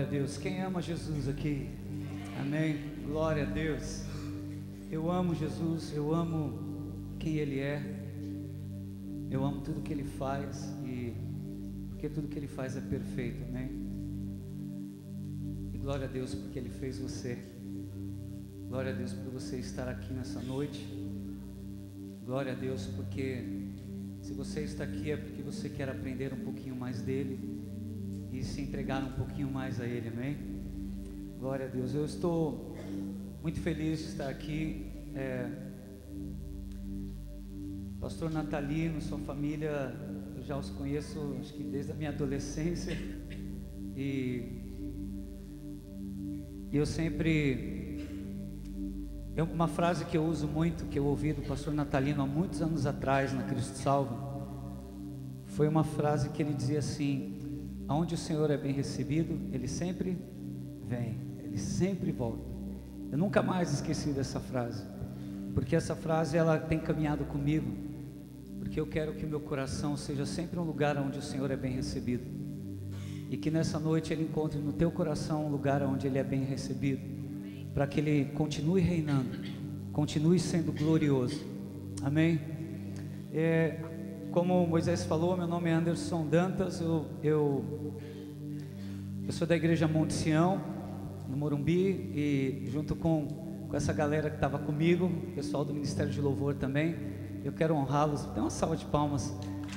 Glória a Deus. Quem ama Jesus aqui? Amém. Glória a Deus. Eu amo Jesus, eu amo quem Ele é, eu amo tudo que Ele faz, e porque tudo que Ele faz é perfeito, amém? E glória a Deus porque Ele fez você. Glória a Deus por você estar aqui nessa noite. Glória a Deus porque se você está aqui é porque você quer aprender um pouquinho mais dEle e se entregar um pouquinho mais a Ele, amém? Glória a Deus. Eu estou muito feliz de estar aqui. Pastor Natalino, sua família, eu já os conheço, acho que desde a minha adolescência, e eu sempre, uma frase que eu uso muito, que eu ouvi do pastor Natalino há muitos anos atrás na Cristo Salva, foi uma frase que ele dizia assim: aonde o Senhor é bem recebido, Ele sempre vem, Ele sempre volta. Eu nunca mais esqueci dessa frase, porque essa frase ela tem caminhado comigo, porque eu quero que o meu coração seja sempre um lugar onde o Senhor é bem recebido, e que nessa noite Ele encontre no teu coração um lugar onde Ele é bem recebido, para que Ele continue reinando, continue sendo glorioso, amém? Como Moisés falou, meu nome é Anderson Dantas, eu sou da igreja Monte Sião, no Morumbi, e junto com essa galera que estava comigo, pessoal do Ministério de Louvor também, eu quero honrá-los. Dê uma salva de palmas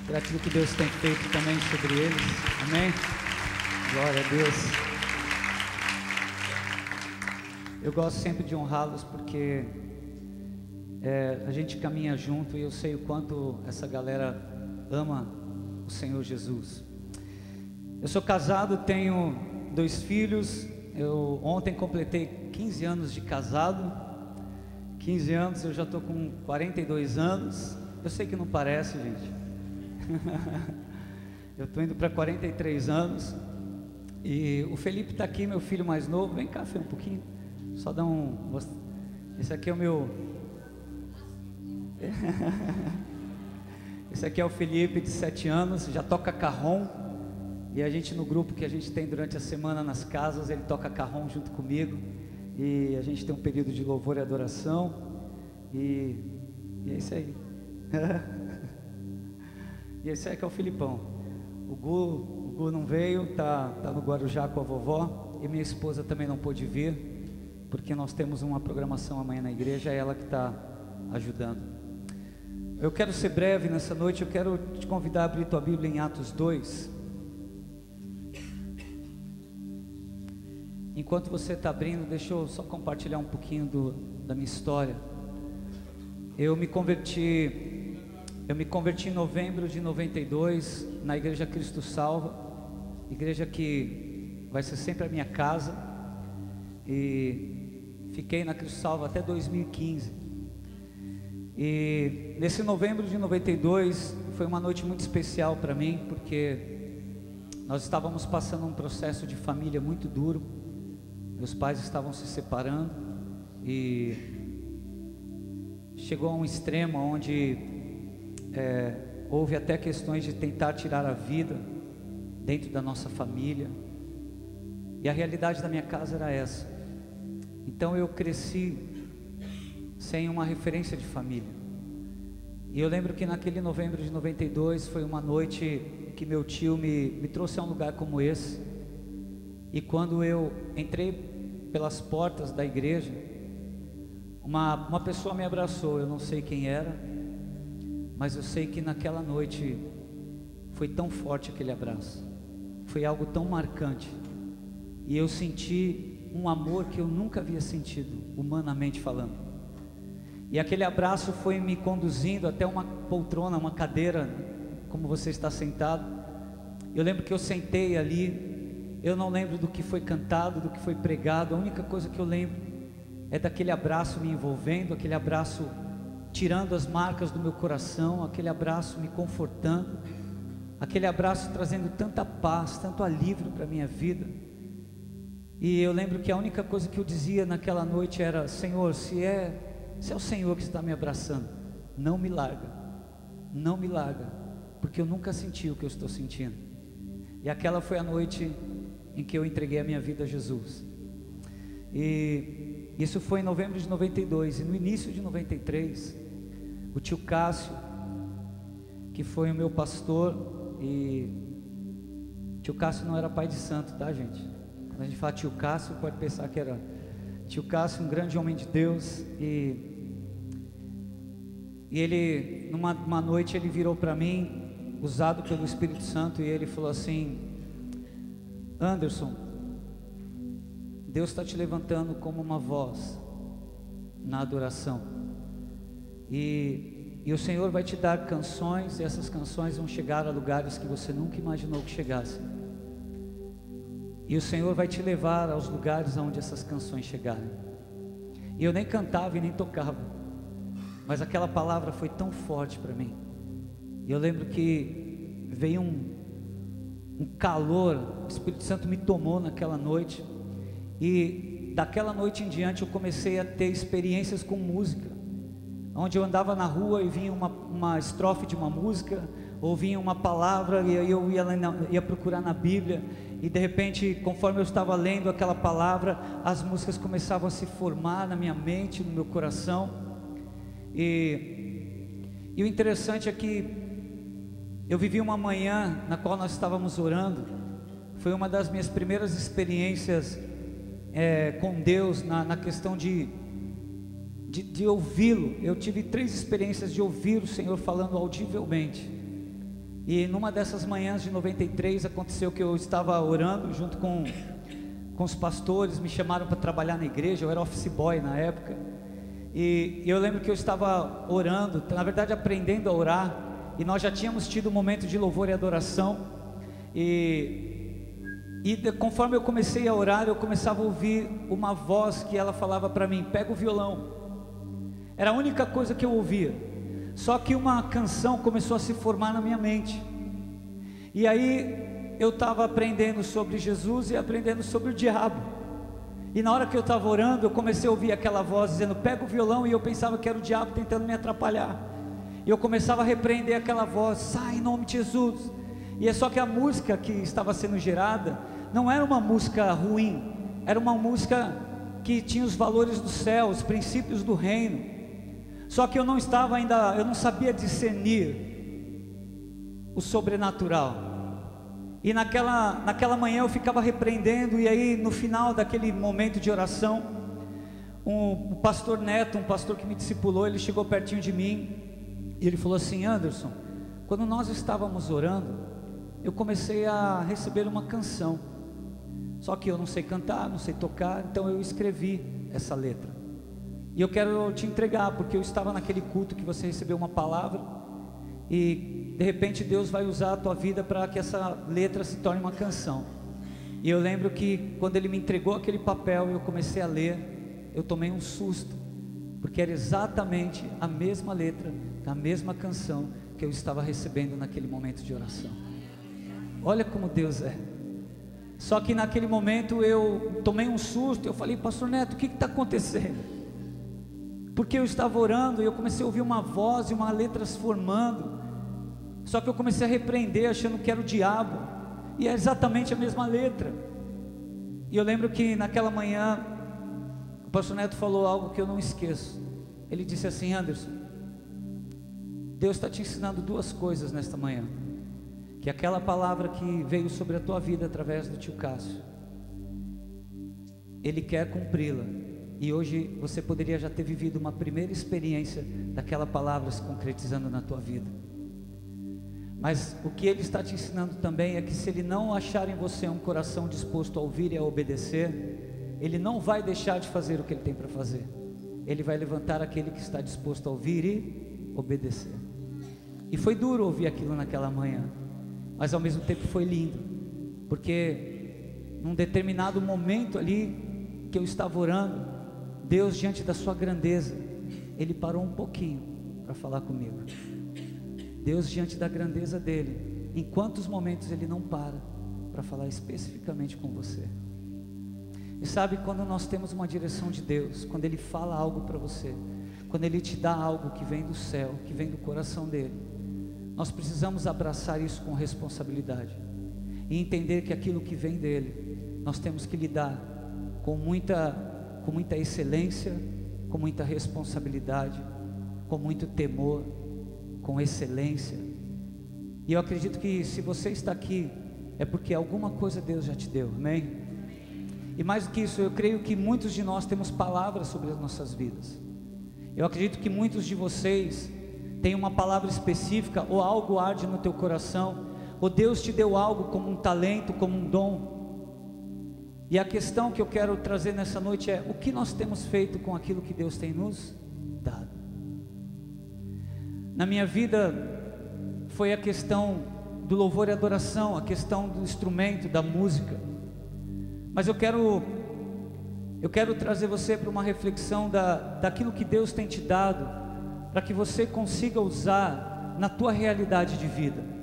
por aquilo que Deus tem feito também sobre eles, amém? Glória a Deus. Eu gosto sempre de honrá-los porque a gente caminha junto, e eu sei o quanto essa galera ama o Senhor Jesus. Eu sou casado, tenho 2 filhos. Eu ontem completei 15 anos de casado. 15 anos, eu já estou com 42 anos. Eu sei que não parece, gente. Eu estou indo para 43 anos. E o Felipe está aqui, meu filho mais novo. Vem cá, Fê, um pouquinho. Só dá um... Esse aqui é o meu... Esse aqui é o Felipe, de 7 anos, já toca carrom. E a gente, no grupo que a gente tem durante a semana nas casas, ele toca carrom junto comigo. E a gente tem um período de louvor e adoração. E é isso aí. E esse aí que é o Filipão. O Gu não veio, tá no Guarujá com a vovó. E minha esposa também não pôde vir, porque nós temos uma programação amanhã na igreja, é ela que está ajudando. Eu quero ser breve nessa noite. Eu quero te convidar a abrir tua Bíblia em Atos 2. Enquanto você está abrindo, deixa eu só compartilhar um pouquinho da minha história. Eu me converti em novembro de 92 na igreja Cristo Salva, igreja que vai ser sempre a minha casa, e fiquei na Cristo Salva até 2015. E nesse novembro de 92 foi uma noite muito especial para mim, porque nós estávamos passando um processo de família muito duro. Meus pais estavam se separando, e chegou a um extremo onde houve até questões de tentar tirar a vida dentro da nossa família, e a realidade da minha casa era essa. Então eu cresci sem uma referência de família. E eu lembro que naquele novembro de 92 foi uma noite que meu tio me trouxe a um lugar como esse. E quando eu entrei pelas portas da igreja, uma pessoa me abraçou. Eu não sei quem era, mas eu sei que naquela noite foi tão forte aquele abraço, foi algo tão marcante, e eu senti um amor que eu nunca havia sentido, humanamente falando. E aquele abraço foi me conduzindo até uma poltrona, uma cadeira, como você está sentado. Eu lembro que eu sentei ali. Eu não lembro do que foi cantado, do que foi pregado. A única coisa que eu lembro é daquele abraço me envolvendo, aquele abraço tirando as marcas do meu coração, aquele abraço me confortando, aquele abraço trazendo tanta paz, tanto alívio para a minha vida. E eu lembro que a única coisa que eu dizia naquela noite era: Senhor, se é o Senhor que está me abraçando, não me larga, porque eu nunca senti o que eu estou sentindo. E aquela foi a noite em que eu entreguei a minha vida a Jesus. E isso foi em novembro de 92. E no início de 93, o tio Cássio, que foi o meu pastor, e tio Cássio não era pai de santo, tá, gente? Quando a gente fala tio Cássio, pode pensar que era tio Cássio, um grande homem de Deus. E ele, numa noite, ele virou para mim, usado pelo Espírito Santo, e ele falou assim: Anderson, Deus está te levantando como uma voz na adoração, e o Senhor vai te dar canções, e essas canções vão chegar a lugares que você nunca imaginou que chegassem, e o Senhor vai te levar aos lugares aonde essas canções chegarem. E eu nem cantava e nem tocava, mas aquela palavra foi tão forte para mim. E eu lembro que veio um calor, o Espírito Santo me tomou naquela noite, e daquela noite em diante eu comecei a ter experiências com música, onde eu andava na rua e vinha uma estrofe de uma música, ou vinha uma palavra, e aí eu ia procurar na Bíblia, e de repente, conforme eu estava lendo aquela palavra, as músicas começavam a se formar na minha mente, no meu coração. E o interessante é que eu vivi uma manhã na qual nós estávamos orando. Foi uma das minhas primeiras experiências com Deus, na questão de ouvi-lo. Eu tive 3 experiências de ouvir o Senhor falando audivelmente. E numa dessas manhãs de 93 aconteceu que eu estava orando junto com os pastores. Me chamaram para trabalhar na igreja, eu era office boy na época. E eu lembro que eu estava orando, na verdade aprendendo a orar, e nós já tínhamos tido um momento de louvor e adoração, e conforme eu comecei a orar, eu começava a ouvir uma voz que ela falava para mim: pega o violão. Era a única coisa que eu ouvia, só que uma canção começou a se formar na minha mente, e aí eu estava aprendendo sobre Jesus e aprendendo sobre o diabo. E na hora que eu estava orando, eu comecei a ouvir aquela voz dizendo: pega o violão, e eu pensava que era o diabo tentando me atrapalhar, e eu começava a repreender aquela voz: sai em nome de Jesus. E é só que a música que estava sendo gerada não era uma música ruim, era uma música que tinha os valores do céu, os princípios do reino. Só que eu não sabia discernir o sobrenatural. E naquela manhã eu ficava repreendendo, e aí no final daquele momento de oração, o pastor Neto, um pastor que me discipulou, ele chegou pertinho de mim, e ele falou assim: Anderson, quando nós estávamos orando, eu comecei a receber uma canção, só que eu não sei cantar, não sei tocar, então eu escrevi essa letra, e eu quero te entregar, porque eu estava naquele culto que você recebeu uma palavra, e de repente Deus vai usar a tua vida para que essa letra se torne uma canção. E eu lembro que quando ele me entregou aquele papel e eu comecei a ler, eu tomei um susto, porque era exatamente a mesma letra, a mesma canção que eu estava recebendo naquele momento de oração. Olha como Deus é. Só que naquele momento eu tomei um susto, eu falei: pastor Neto, o que está acontecendo? Porque eu estava orando e eu comecei a ouvir uma voz e uma letra se formando, só que eu comecei a repreender achando que era o diabo, e é exatamente a mesma letra. E eu lembro que naquela manhã o pastor Neto falou algo que eu não esqueço. Ele disse assim: Anderson, Deus está te ensinando 2 coisas nesta manhã, que aquela palavra que veio sobre a tua vida através do tio Cássio, Ele quer cumpri-la. E hoje você poderia já ter vivido uma primeira experiência daquela palavra se concretizando na tua vida. Mas o que Ele está te ensinando também é que se Ele não achar em você um coração disposto a ouvir e a obedecer, Ele não vai deixar de fazer o que Ele tem para fazer. Ele vai levantar aquele que está disposto a ouvir e obedecer. E foi duro ouvir aquilo naquela manhã, mas ao mesmo tempo foi lindo, porque num determinado momento ali que eu estava orando, Deus, diante da sua grandeza, Ele parou um pouquinho para falar comigo. Deus, diante da grandeza dEle, em quantos momentos Ele não para falar especificamente com você? E sabe, quando nós temos uma direção de Deus, quando Ele fala algo para você, quando Ele te dá algo que vem do céu, que vem do coração dEle, nós precisamos abraçar isso com responsabilidade e entender que aquilo que vem dEle nós temos que lidar com muita excelência, com muita responsabilidade, com muito temor, com excelência. E eu acredito que se você está aqui, é porque alguma coisa Deus já te deu, amém? E mais do que isso, eu creio que muitos de nós temos palavras sobre as nossas vidas. Eu acredito que muitos de vocês têm uma palavra específica, ou algo arde no teu coração, ou Deus te deu algo como um talento, como um dom. E a questão que eu quero trazer nessa noite é: o que nós temos feito com aquilo que Deus tem nos dado? Na minha vida foi a questão do louvor e adoração, a questão do instrumento, da música. Mas eu quero trazer você para uma reflexão daquilo que Deus tem te dado, para que você consiga usar na tua realidade de vida.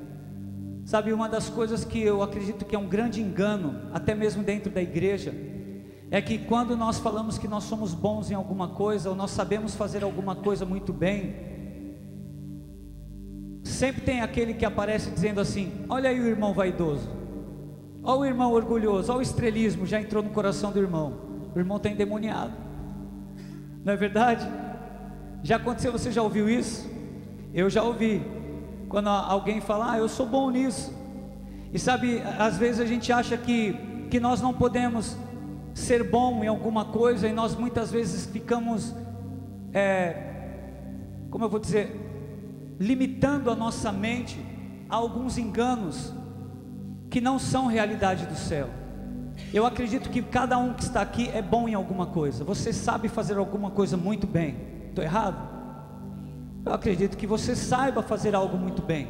Sabe, uma das coisas que eu acredito que é um grande engano, até mesmo dentro da igreja, é que quando nós falamos que nós somos bons em alguma coisa, ou nós sabemos fazer alguma coisa muito bem, sempre tem aquele que aparece dizendo assim: olha aí o irmão vaidoso, olha o irmão orgulhoso, olha o estrelismo, já entrou no coração do irmão. O irmão está endemoniado, não é verdade? Já aconteceu, você já ouviu isso? Eu já ouvi, quando alguém fala: eu sou bom nisso. E sabe, às vezes a gente acha que nós não podemos ser bom em alguma coisa, e nós muitas vezes ficamos, como eu vou dizer, limitando a nossa mente a alguns enganos que não são realidade do céu. Eu acredito que cada um que está aqui é bom em alguma coisa. Você sabe fazer alguma coisa muito bem. Estou errado? Eu acredito que você saiba fazer algo muito bem.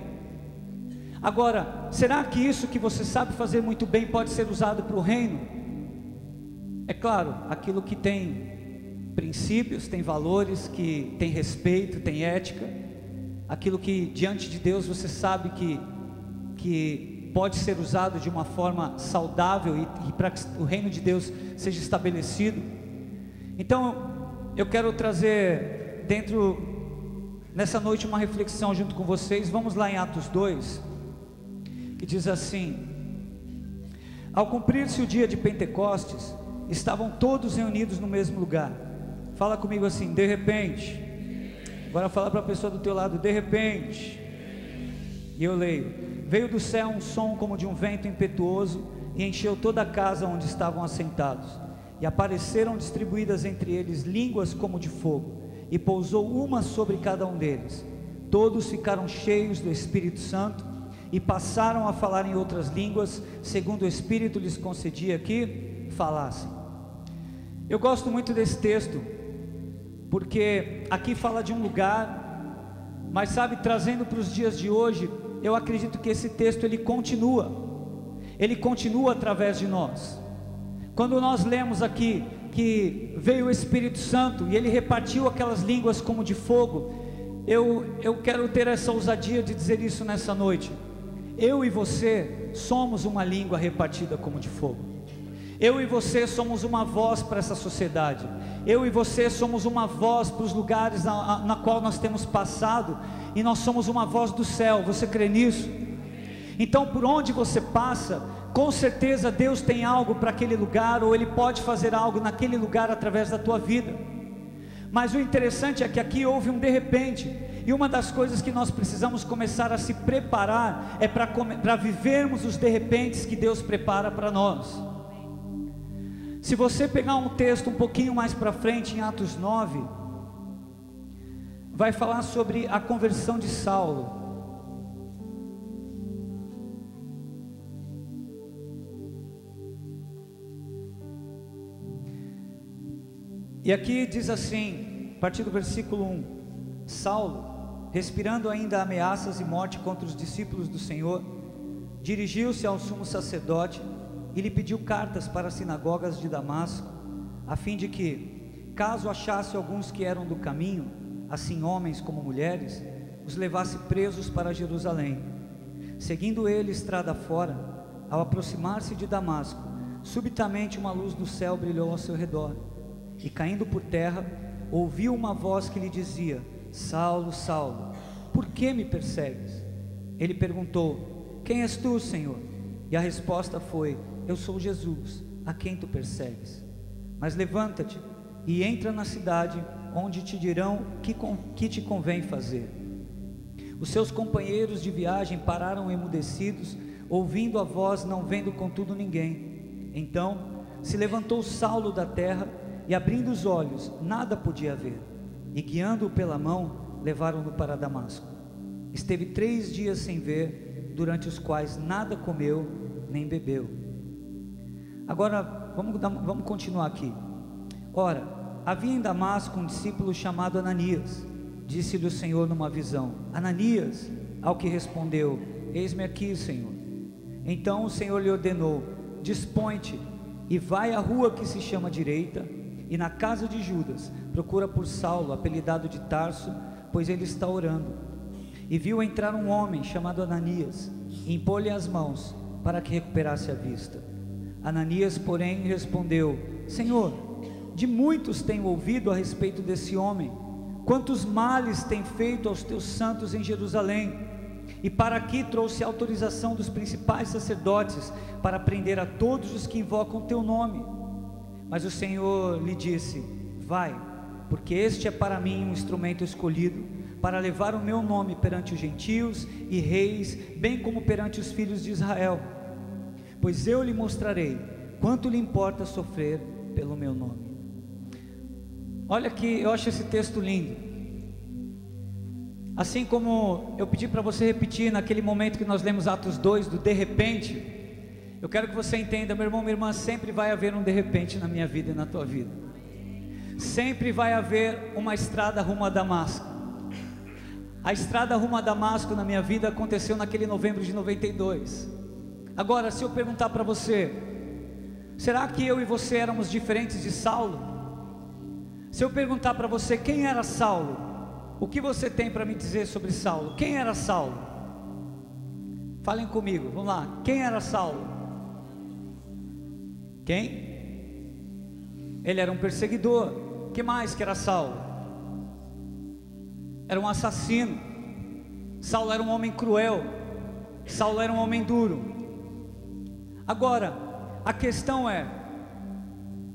Agora, será que isso que você sabe fazer muito bem pode ser usado para o reino? É claro, aquilo que tem princípios, tem valores, que tem respeito, tem ética, aquilo que diante de Deus você sabe que pode ser usado de uma forma saudável e para que o reino de Deus seja estabelecido. Então, eu quero trazer nessa noite uma reflexão junto com vocês. Vamos lá em Atos 2, que diz assim: ao cumprir-se o dia de Pentecostes, estavam todos reunidos no mesmo lugar. Fala comigo assim: de repente. Agora fala para a pessoa do teu lado: de repente. E eu leio: veio do céu um som como de um vento impetuoso, e encheu toda a casa onde estavam assentados, e apareceram distribuídas entre eles línguas como de fogo, e pousou uma sobre cada um deles. Todos ficaram cheios do Espírito Santo, e passaram a falar em outras línguas, segundo o Espírito lhes concedia que falassem. Eu gosto muito desse texto, porque aqui fala de um lugar, mas sabe, trazendo para os dias de hoje, eu acredito que esse texto ele continua através de nós. Quando nós lemos aqui que veio o Espírito Santo e ele repartiu aquelas línguas como de fogo, eu quero ter essa ousadia de dizer isso nessa noite. Eu e você somos uma língua repartida como de fogo. Eu e você somos uma voz para essa sociedade. Eu e você somos uma voz para os lugares na qual nós temos passado, e nós somos uma voz do céu. Você crê nisso? Então, por onde você passa, com certeza Deus tem algo para aquele lugar, ou Ele pode fazer algo naquele lugar através da tua vida. Mas o interessante é que aqui houve um de repente, e uma das coisas que nós precisamos começar a se preparar é para vivermos os de repentes que Deus prepara para nós. Se você pegar um texto um pouquinho mais para frente, em Atos 9, vai falar sobre a conversão de Saulo. E aqui diz assim, a partir do versículo 1: Saulo, respirando ainda ameaças e morte contra os discípulos do Senhor, dirigiu-se ao sumo sacerdote e lhe pediu cartas para as sinagogas de Damasco, a fim de que, caso achasse alguns que eram do caminho, assim homens como mulheres, os levasse presos para Jerusalém. Seguindo ele estrada fora, ao aproximar-se de Damasco, subitamente uma luz do céu brilhou ao seu redor, e caindo por terra, ouviu uma voz que lhe dizia: Saulo, Saulo, por que me persegues? Ele perguntou: quem és tu, Senhor? E a resposta foi: eu sou Jesus, a quem tu persegues? Mas levanta-te e entra na cidade, onde te dirão que te convém fazer. Os seus companheiros de viagem pararam emudecidos, ouvindo a voz, não vendo contudo ninguém. Então se levantou Saulo da terra, e abrindo os olhos, nada podia ver, e guiando-o pela mão, levaram-no para Damasco. Esteve 3 dias sem ver, durante os quais nada comeu nem bebeu. Agora vamos continuar aqui. Ora, havia em Damasco um discípulo chamado Ananias. Disse-lhe o Senhor numa visão: Ananias. Ao que respondeu: Eis-me aqui, Senhor. Então o Senhor lhe ordenou: dispõe-te e vai à rua que se chama Direita, e na casa de Judas procura por Saulo, apelidado de Tarso, pois ele está orando. E viu entrar um homem chamado Ananias, e impor-lhe as mãos para que recuperasse a vista. Ananias, porém, respondeu: Senhor, de muitos tenho ouvido a respeito desse homem, quantos males tem feito aos teus santos em Jerusalém, e para aqui trouxe a autorização dos principais sacerdotes para prender a todos os que invocam teu nome. Mas o Senhor lhe disse: vai, porque este é para mim um instrumento escolhido, para levar o meu nome perante os gentios e reis, bem como perante os filhos de Israel. Pois eu lhe mostrarei quanto lhe importa sofrer pelo meu nome. Olha aqui, eu acho esse texto lindo. Assim como eu pedi para você repetir naquele momento que nós lemos Atos 2, do de repente, eu quero que você entenda, meu irmão, minha irmã, sempre vai haver um de repente na minha vida e na tua vida. Sempre vai haver uma estrada rumo a Damasco. A estrada rumo a Damasco na minha vida aconteceu naquele novembro de 92. Agora, se eu perguntar para você, será que eu e você éramos diferentes de Saulo? Se eu perguntar para você quem era Saulo, o que você tem para me dizer sobre Saulo? Quem era Saulo? Falem comigo, vamos lá. Quem era Saulo? Quem? Ele era um perseguidor. Que mais que era Saulo? Era um assassino. Saulo era um homem cruel. Saulo era um homem duro. Agora, a questão é: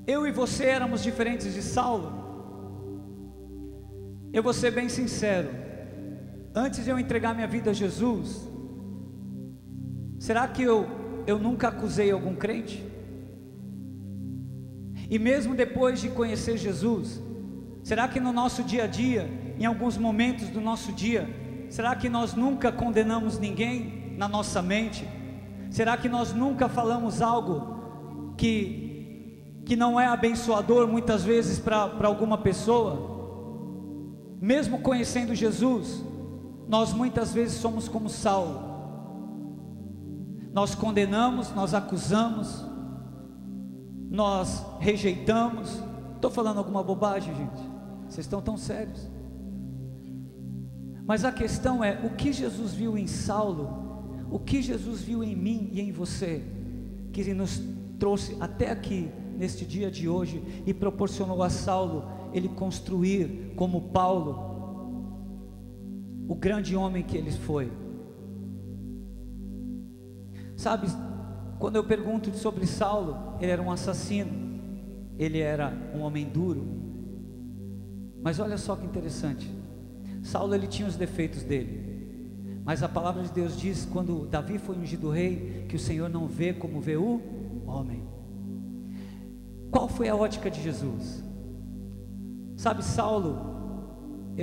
eu e você éramos diferentes de Saulo? Eu vou ser bem sincero, antes de eu entregar minha vida a Jesus, será que eu nunca acusei algum crente? E mesmo depois de conhecer Jesus, será que no nosso dia a dia, em alguns momentos do nosso dia, será que nós nunca condenamos ninguém na nossa mente? Será que nós nunca falamos algo que não é abençoador muitas vezes para alguma pessoa? Mesmo conhecendo Jesus, nós muitas vezes somos como Saulo. Nós condenamos, nós acusamos, nós rejeitamos. Estou falando alguma bobagem, gente? Vocês estão tão sérios? Mas a questão é, o que Jesus viu em Saulo, o que Jesus viu em mim e em você, que nos trouxe até aqui, neste dia de hoje, e proporcionou a Saulo ele construir, como Paulo, o grande homem que ele foi. Sabe, quando eu pergunto sobre Saulo, ele era um assassino, ele era um homem duro. Mas olha só que interessante, Saulo, ele tinha os defeitos dele, mas a palavra de Deus diz, quando Davi foi ungido rei, que o Senhor não vê como vê o homem. Qual foi a ótica de Jesus? Sabe, Saulo,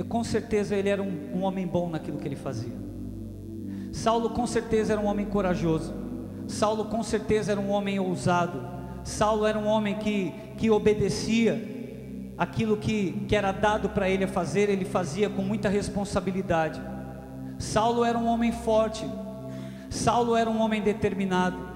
com certeza ele era um homem bom naquilo que ele fazia. Saulo com certeza era um homem corajoso. Saulo com certeza era um homem ousado. Saulo era um homem que obedecia aquilo que era dado para ele a fazer, ele fazia com muita responsabilidade. Saulo era um homem forte. Saulo era um homem determinado.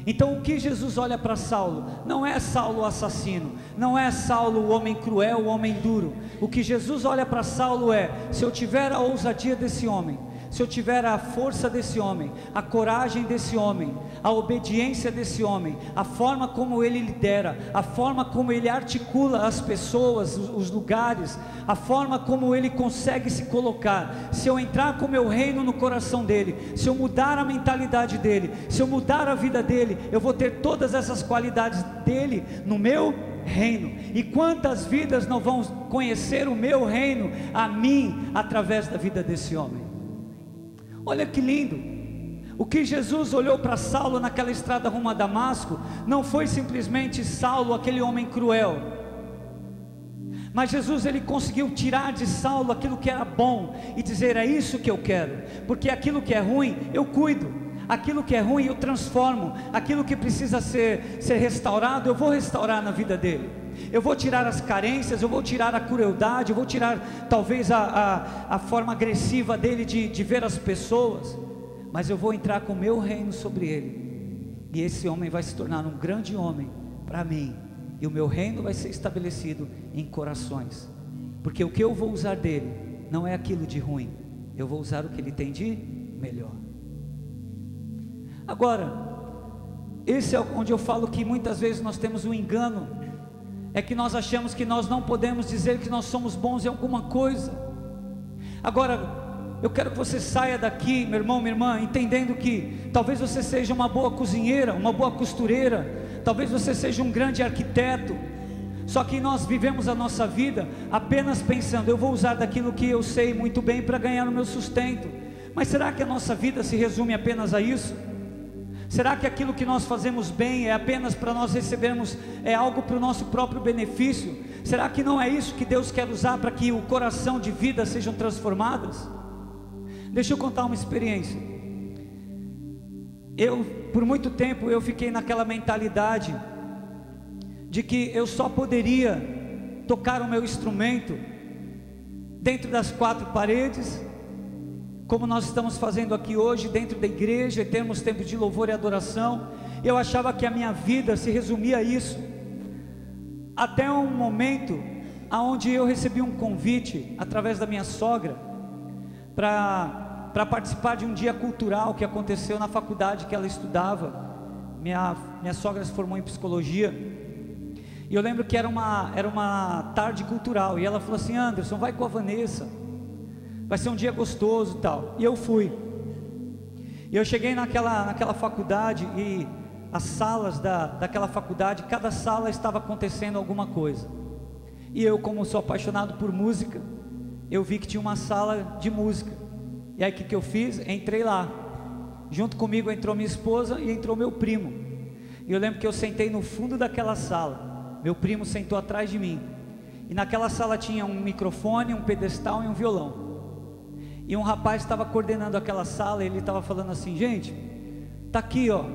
Então o que Jesus olha para Saulo, não é Saulo o assassino, não é Saulo o homem cruel, o homem duro. O que Jesus olha para Saulo é: se eu tiver a ousadia desse homem, se eu tiver a força desse homem, a coragem desse homem, a obediência desse homem, a forma como ele lidera, a forma como ele articula as pessoas, os lugares, a forma como ele consegue se colocar, se eu entrar com o meu reino no coração dele, se eu mudar a mentalidade dele, se eu mudar a vida dele, eu vou ter todas essas qualidades dele no meu reino. E quantas vidas não vão conhecer o meu reino a mim através da vida desse homem? Olha que lindo. O que Jesus olhou para Saulo naquela estrada rumo a Damasco não foi simplesmente Saulo, aquele homem cruel, mas Jesus, ele conseguiu tirar de Saulo aquilo que era bom e dizer: é isso que eu quero, porque aquilo que é ruim eu cuido, aquilo que é ruim eu transformo, aquilo que precisa ser restaurado eu vou restaurar na vida dele. Eu vou tirar as carências, eu vou tirar a crueldade, eu vou tirar talvez a forma agressiva dele de ver as pessoas, mas eu vou entrar com o meu reino sobre ele, e esse homem vai se tornar um grande homem para mim, e o meu reino vai ser estabelecido em corações, porque o que eu vou usar dele não é aquilo de ruim, eu vou usar o que ele tem de melhor. Agora, esse é onde eu falo que muitas vezes nós temos um engano, é que nós achamos que nós não podemos dizer que nós somos bons em alguma coisa. Agora, eu quero que você saia daqui, meu irmão, minha irmã, entendendo que talvez você seja uma boa cozinheira, uma boa costureira, talvez você seja um grande arquiteto, só que nós vivemos a nossa vida apenas pensando: eu vou usar daquilo que eu sei muito bem para ganhar o meu sustento. Mas será que a nossa vida se resume apenas a isso? Será que aquilo que nós fazemos bem é apenas para nós recebermos, é algo para o nosso próprio benefício? Será que não é isso que Deus quer usar para que o coração de vidas sejam transformadas? Deixa eu contar uma experiência. Por muito tempo eu fiquei naquela mentalidade de que eu só poderia tocar o meu instrumento dentro das quatro paredes, como nós estamos fazendo aqui hoje, dentro da igreja, e termos tempo de louvor e adoração. Eu achava que a minha vida se resumia a isso, até um momento onde eu recebi um convite, através da minha sogra, para participar de um dia cultural que aconteceu na faculdade que ela estudava. Minha sogra se formou em psicologia, e eu lembro que era uma tarde cultural, e ela falou assim: Anderson, vai com a Vanessa, vai ser um dia gostoso e tal. E eu fui, e eu cheguei naquela faculdade, e as salas daquela faculdade, cada sala estava acontecendo alguma coisa, e eu, como sou apaixonado por música, eu vi que tinha uma sala de música, e aí o que eu fiz? Entrei lá, junto comigo entrou minha esposa e entrou meu primo, e eu lembro que eu sentei no fundo daquela sala, meu primo sentou atrás de mim, e naquela sala tinha um microfone, um pedestal e um violão, e um rapaz estava coordenando aquela sala, e ele estava falando assim: gente, tá aqui ó,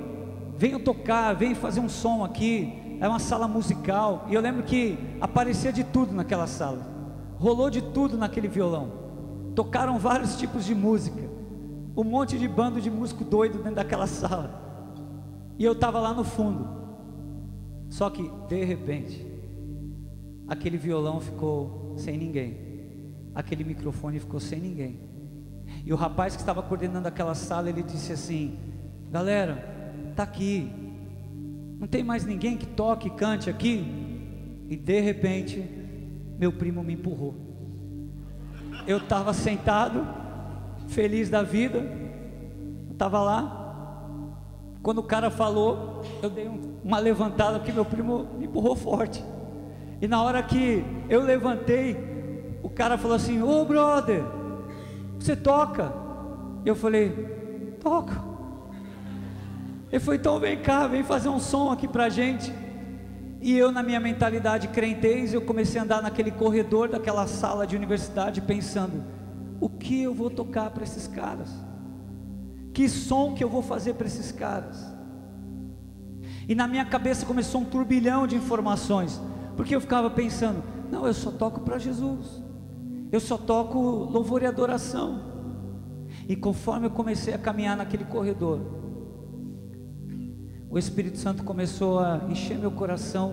venham tocar, venham fazer um som aqui, é uma sala musical. E eu lembro que aparecia de tudo naquela sala, rolou de tudo naquele violão, tocaram vários tipos de música, um monte de bando de músico doido dentro daquela sala, e eu estava lá no fundo. Só que de repente aquele violão ficou sem ninguém, aquele microfone ficou sem ninguém, e o rapaz que estava coordenando aquela sala, ele disse assim: galera, tá aqui, não tem mais ninguém que toque e cante aqui? E de repente meu primo me empurrou. Eu estava sentado, feliz da vida, estava lá, quando o cara falou, eu dei uma levantada, porque meu primo me empurrou forte, e na hora que eu levantei, o cara falou assim: ô brother, você toca? Eu falei: toco. Ele falou: então vem cá, vem fazer um som aqui pra gente. E eu, na minha mentalidade crentez, eu comecei a andar naquele corredor daquela sala de universidade, pensando: o que eu vou tocar para esses caras? Que som que eu vou fazer para esses caras? E na minha cabeça começou um turbilhão de informações, porque eu ficava pensando: não, eu só toco para Jesus, eu só toco louvor e adoração. E conforme eu comecei a caminhar naquele corredor, o Espírito Santo começou a encher meu coração,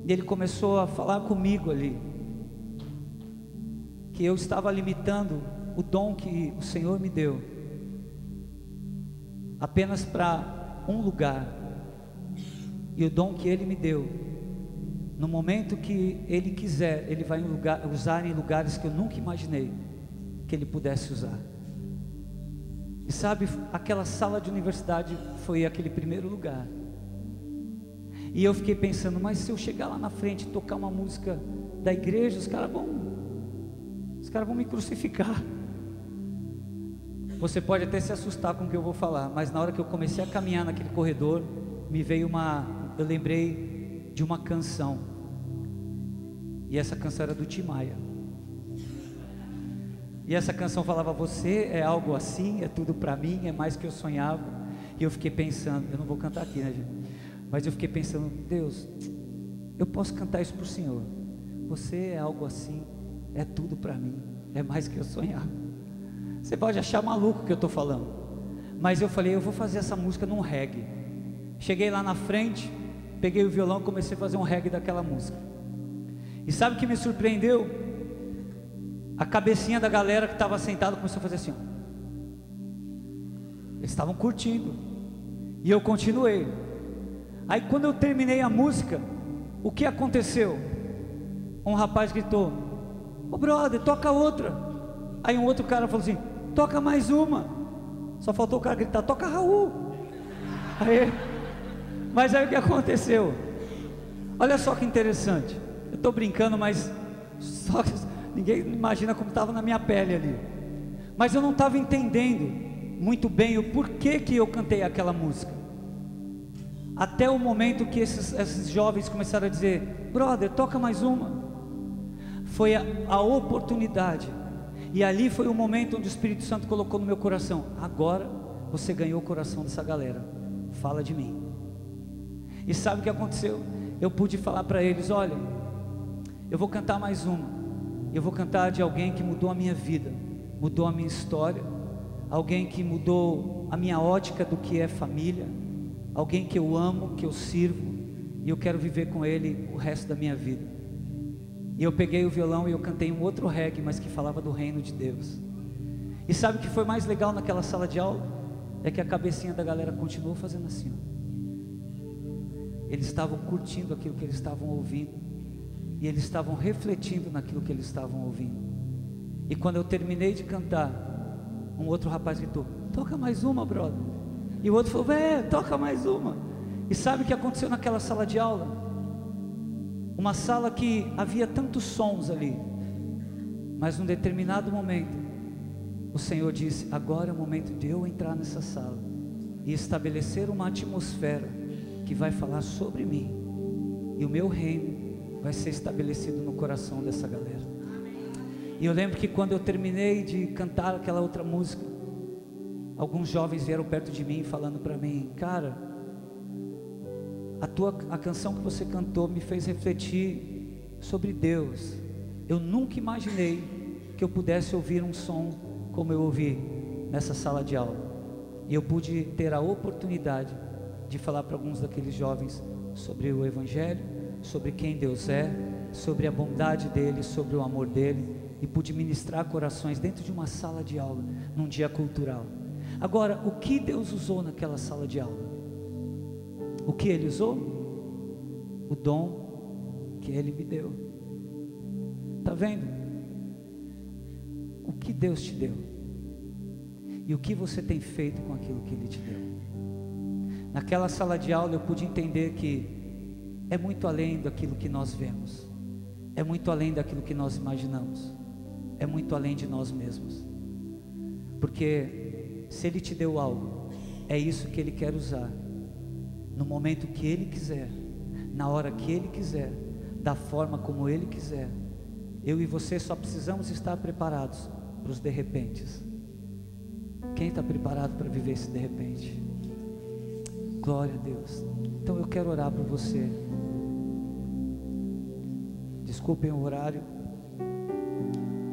e ele começou a falar comigo ali, que eu estava limitando o dom que o Senhor me deu apenas para um lugar, e o dom que Ele me deu, no momento que Ele quiser, Ele vai usar em lugares que eu nunca imaginei que Ele pudesse usar. E sabe, aquela sala de universidade foi aquele primeiro lugar. E eu fiquei pensando, mas se eu chegar lá na frente e tocar uma música da igreja, os caras vão me crucificar. Você pode até se assustar com o que eu vou falar, mas na hora que eu comecei a caminhar naquele corredor, eu lembrei de uma canção. E essa canção era do Tim Maia. E essa canção falava: você é algo assim, é tudo para mim, é mais que eu sonhava. E eu fiquei pensando, eu não vou cantar aqui, né, gente? Mas eu fiquei pensando, Deus, eu posso cantar isso para o Senhor. Você é algo assim, é tudo para mim, é mais que eu sonhava. Você pode achar maluco o que eu estou falando, mas eu falei, eu vou fazer essa música num reggae. Cheguei lá na frente, peguei o violão e comecei a fazer um reggae daquela música. E sabe o que me surpreendeu? A cabecinha da galera que estava sentada começou a fazer assim, ó. Eles estavam curtindo, e eu continuei. Aí quando eu terminei a música, o que aconteceu? Um rapaz gritou: ô brother, toca outra. Aí um outro cara falou assim: toca mais uma. Só faltou o cara gritar: toca Raul. Mas aí o que aconteceu? Olha só que interessante. Eu estou brincando, mas só ninguém imagina como estava na minha pele ali. Mas eu não estava entendendo muito bem o porquê que eu cantei aquela música. Até o momento que esses jovens começaram a dizer: brother, toca mais uma. Foi a oportunidade. E ali foi o momento onde o Espírito Santo colocou no meu coração: agora você ganhou o coração dessa galera, fala de mim. E sabe o que aconteceu? Eu pude falar para eles: olha, eu vou cantar mais uma. Eu vou cantar de alguém que mudou a minha vida, mudou a minha história, alguém que mudou a minha ótica do que é família, alguém que eu amo, que eu sirvo, e eu quero viver com ele o resto da minha vida. E eu peguei o violão e eu cantei um outro reggae, mas que falava do reino de Deus. E sabe o que foi mais legal naquela sala de aula? É que a cabecinha da galera continuou fazendo assim, ó. Eles estavam curtindo aquilo que eles estavam ouvindo, e eles estavam refletindo naquilo que eles estavam ouvindo. E quando eu terminei de cantar, um outro rapaz gritou: toca mais uma, brother. E o outro falou: toca mais uma. E sabe o que aconteceu naquela sala de aula? Uma sala que havia tantos sons ali, mas num determinado momento, o Senhor disse: agora é o momento de eu entrar nessa sala e estabelecer uma atmosfera que vai falar sobre mim, e o meu reino vai ser estabelecido no coração dessa galera. E eu lembro que quando eu terminei de cantar aquela outra música, alguns jovens vieram perto de mim falando para mim: cara, a canção que você cantou me fez refletir sobre Deus. Eu nunca imaginei que eu pudesse ouvir um som como eu ouvi nessa sala de aula. E eu pude ter a oportunidade de falar para alguns daqueles jovens sobre o Evangelho, sobre quem Deus é, sobre a bondade dele, sobre o amor dele, e pude ministrar corações dentro de uma sala de aula, num dia cultural. Agora, o que Deus usou naquela sala de aula? O que Ele usou? O dom que Ele me deu. Está vendo? O que Deus te deu? E o que você tem feito com aquilo que Ele te deu? Naquela sala de aula eu pude entender que é muito além daquilo que nós vemos, é muito além daquilo que nós imaginamos, é muito além de nós mesmos. Porque se Ele te deu algo, é isso que Ele quer usar, no momento que Ele quiser, na hora que Ele quiser, da forma como Ele quiser. Eu e você só precisamos estar preparados para os de repentes. Quem está preparado para viver esse de repente? Glória a Deus. Então eu quero orar por você. Desculpem o horário,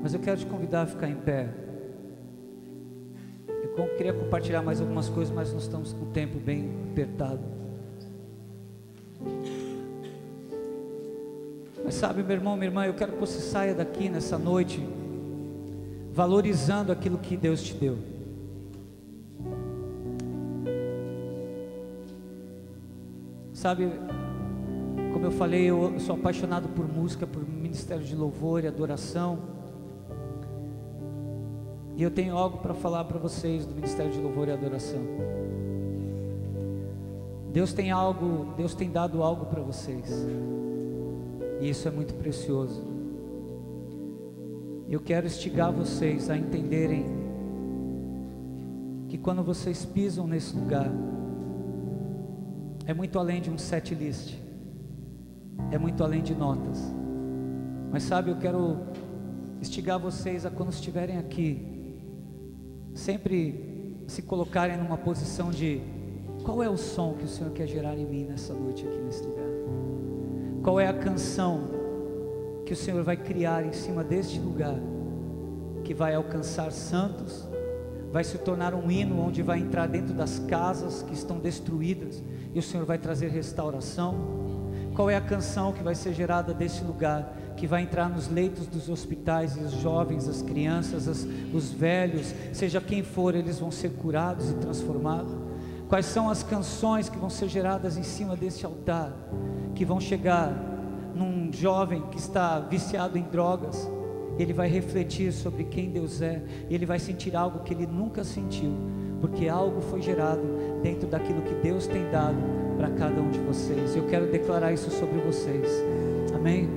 mas eu quero te convidar a ficar em pé. Eu queria compartilhar mais algumas coisas, mas nós estamos com o tempo bem apertado. Mas sabe, meu irmão, minha irmã, eu quero que você saia daqui nessa noite valorizando aquilo que Deus te deu. Sabe, como eu falei, eu sou apaixonado por música, por ministério de louvor e adoração. E eu tenho algo para falar para vocês do ministério de louvor e adoração. Deus tem dado algo para vocês. E isso é muito precioso. Eu quero instigar vocês a entenderem que quando vocês pisam nesse lugar, é muito além de um set list, é muito além de notas. Mas sabe, eu quero instigar vocês a, quando estiverem aqui, sempre se colocarem numa posição de: qual é o som que o Senhor quer gerar em mim nessa noite aqui nesse lugar? Qual é a canção que o Senhor vai criar em cima deste lugar, que vai alcançar santos, vai se tornar um hino onde vai entrar dentro das casas que estão destruídas e o Senhor vai trazer restauração? Qual é a canção que vai ser gerada desse lugar, que vai entrar nos leitos dos hospitais, e os jovens, as crianças, os velhos, seja quem for, eles vão ser curados e transformados? Quais são as canções que vão ser geradas em cima desse altar, que vão chegar num jovem que está viciado em drogas? Ele vai refletir sobre quem Deus é, e ele vai sentir algo que ele nunca sentiu, porque algo foi gerado dentro daquilo que Deus tem dado para cada um de vocês. Eu quero declarar isso sobre vocês, amém?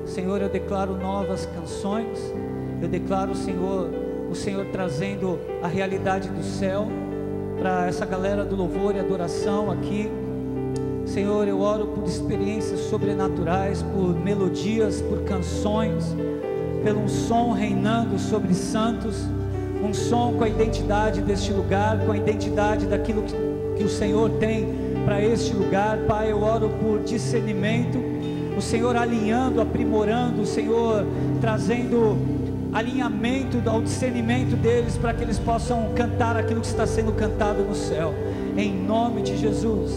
Senhor, eu declaro novas canções, eu declaro, Senhor, o Senhor trazendo a realidade do céu para essa galera do louvor e adoração aqui. Senhor, eu oro por experiências sobrenaturais, por melodias, por canções, pelo um som reinando sobre santos, um som com a identidade deste lugar, com a identidade daquilo que o Senhor tem para este lugar. Pai, eu oro por discernimento, o Senhor alinhando, aprimorando, o Senhor trazendo alinhamento ao discernimento deles, para que eles possam cantar aquilo que está sendo cantado no céu, em nome de Jesus.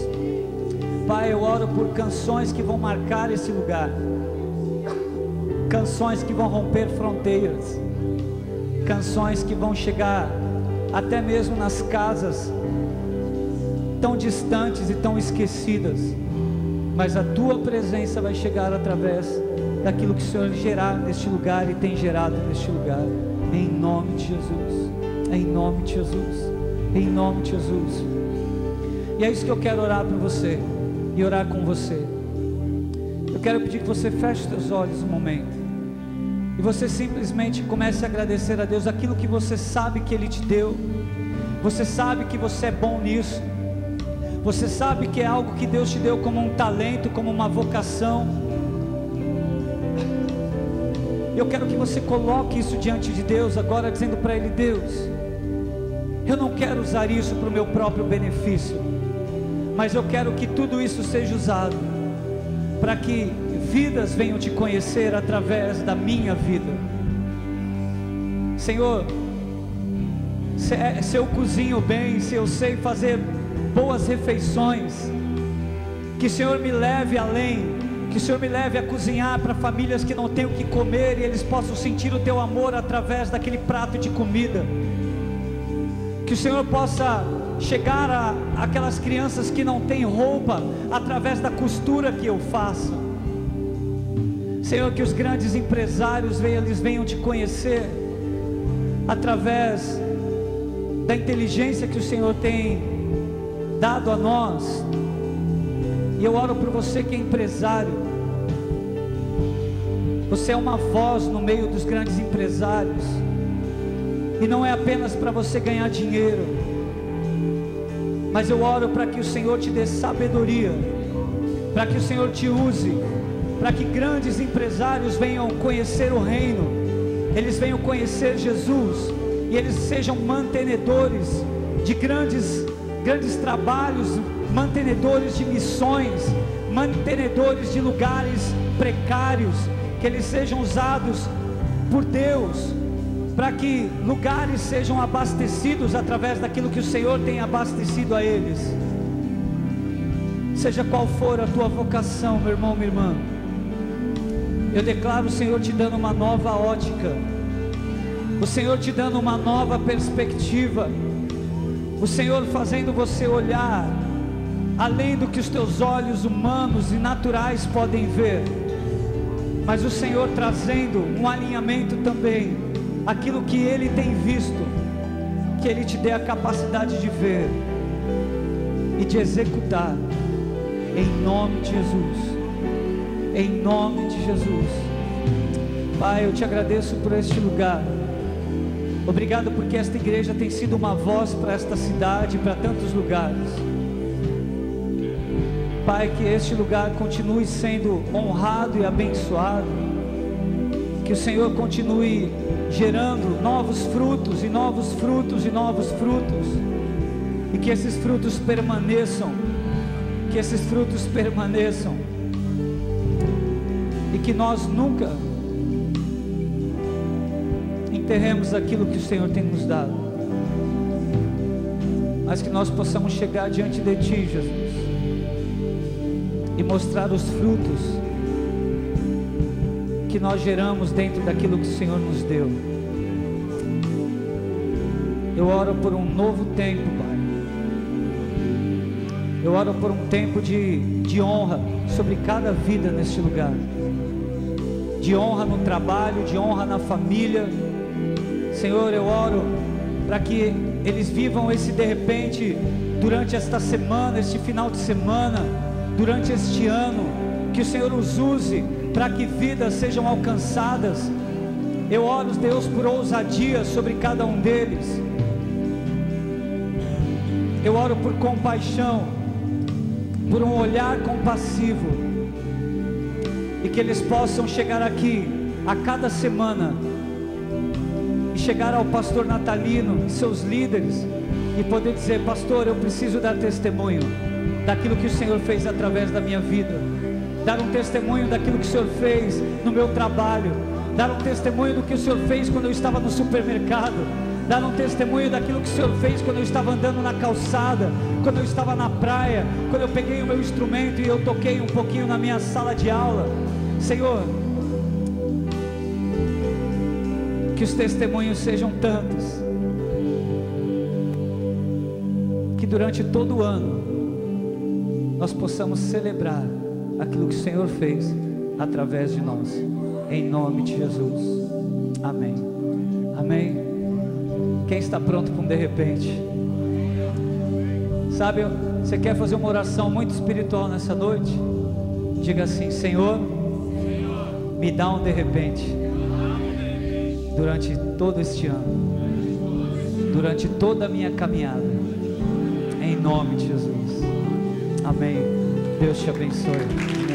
Pai, eu oro por canções que vão marcar esse lugar, canções que vão romper fronteiras, canções que vão chegar até mesmo nas casas tão distantes e tão esquecidas, mas a tua presença vai chegar através daquilo que o Senhor gerar neste lugar e tem gerado neste lugar, em nome de Jesus, em nome de Jesus, em nome de Jesus. E é isso que eu quero orar por você e orar com você. Eu quero pedir que você feche os seus olhos um momento e você simplesmente comece a agradecer a Deus aquilo que você sabe que Ele te deu. Você sabe que você é bom nisso, você sabe que é algo que Deus te deu como um talento, como uma vocação. Eu quero que você coloque isso diante de Deus agora, dizendo para Ele: Deus, eu não quero usar isso para o meu próprio benefício, mas eu quero que tudo isso seja usado para que vidas venham te conhecer através da minha vida. Senhor, se eu cozinho bem, se eu sei fazer boas refeições, que o Senhor me leve além, que o Senhor me leve a cozinhar para famílias que não têm o que comer, e eles possam sentir o teu amor através daquele prato de comida. Que o Senhor possa chegar a aquelas crianças que não têm roupa, através da costura que eu faço. Senhor, que os grandes empresários eles venham te conhecer através da inteligência que o Senhor tem dado a nós. E eu oro por você que é empresário. Você é uma voz no meio dos grandes empresários, e não é apenas para você ganhar dinheiro, mas eu oro para que o Senhor te dê sabedoria, para que o Senhor te use, para que grandes empresários venham conhecer o reino, eles venham conhecer Jesus, e eles sejam mantenedores de grandes trabalhos, mantenedores de missões, mantenedores de lugares precários, que eles sejam usados por Deus, para que lugares sejam abastecidos através daquilo que o Senhor tem abastecido a eles. Seja qual for a tua vocação, meu irmão, minha irmã, eu declaro o Senhor te dando uma nova ótica, o Senhor te dando uma nova perspectiva, o Senhor fazendo você olhar além do que os teus olhos humanos e naturais podem ver, mas o Senhor trazendo um alinhamento também, aquilo que Ele tem visto, que Ele te dê a capacidade de ver e de executar, em nome de Jesus, em nome de Jesus. Pai, eu te agradeço por este lugar, obrigado porque esta igreja tem sido uma voz para esta cidade, para tantos lugares. Pai, que este lugar continue sendo honrado e abençoado, que o Senhor continue gerando novos frutos e novos frutos e novos frutos, e que esses frutos permaneçam, que esses frutos permaneçam, e que nós nunca enterremos aquilo que o Senhor tem nos dado, mas que nós possamos chegar diante de Ti, Jesus, e mostrar os frutos que nós geramos dentro daquilo que o Senhor nos deu. Eu oro por um novo tempo, Pai. Eu oro por um tempo de honra sobre cada vida neste lugar, de honra no trabalho, de honra na família. Senhor, eu oro para que eles vivam esse de repente durante esta semana, este final de semana, durante este ano, que o Senhor os use para que vidas sejam alcançadas. Eu oro, Deus, por ousadia sobre cada um deles. Eu oro por compaixão, por um olhar compassivo, e que eles possam chegar aqui a cada semana e chegar ao pastor Natalino e seus líderes e poder dizer: pastor, eu preciso dar testemunho daquilo que o Senhor fez através da minha vida, dar um testemunho daquilo que o Senhor fez no meu trabalho, dar um testemunho do que o Senhor fez quando eu estava no supermercado, dar um testemunho daquilo que o Senhor fez quando eu estava andando na calçada, quando eu estava na praia, quando eu peguei o meu instrumento e eu toquei um pouquinho na minha sala de aula. Senhor, que os testemunhos sejam tantos, que durante todo o ano nós possamos celebrar aquilo que o Senhor fez através de nós, em nome de Jesus. Amém. Amém. Quem está pronto para um de repente? Sabe, você quer fazer uma oração muito espiritual nessa noite? Diga assim: Senhor, me dá um de repente durante todo este ano, durante toda a minha caminhada, em nome de Jesus. Amém. Deus te abençoe.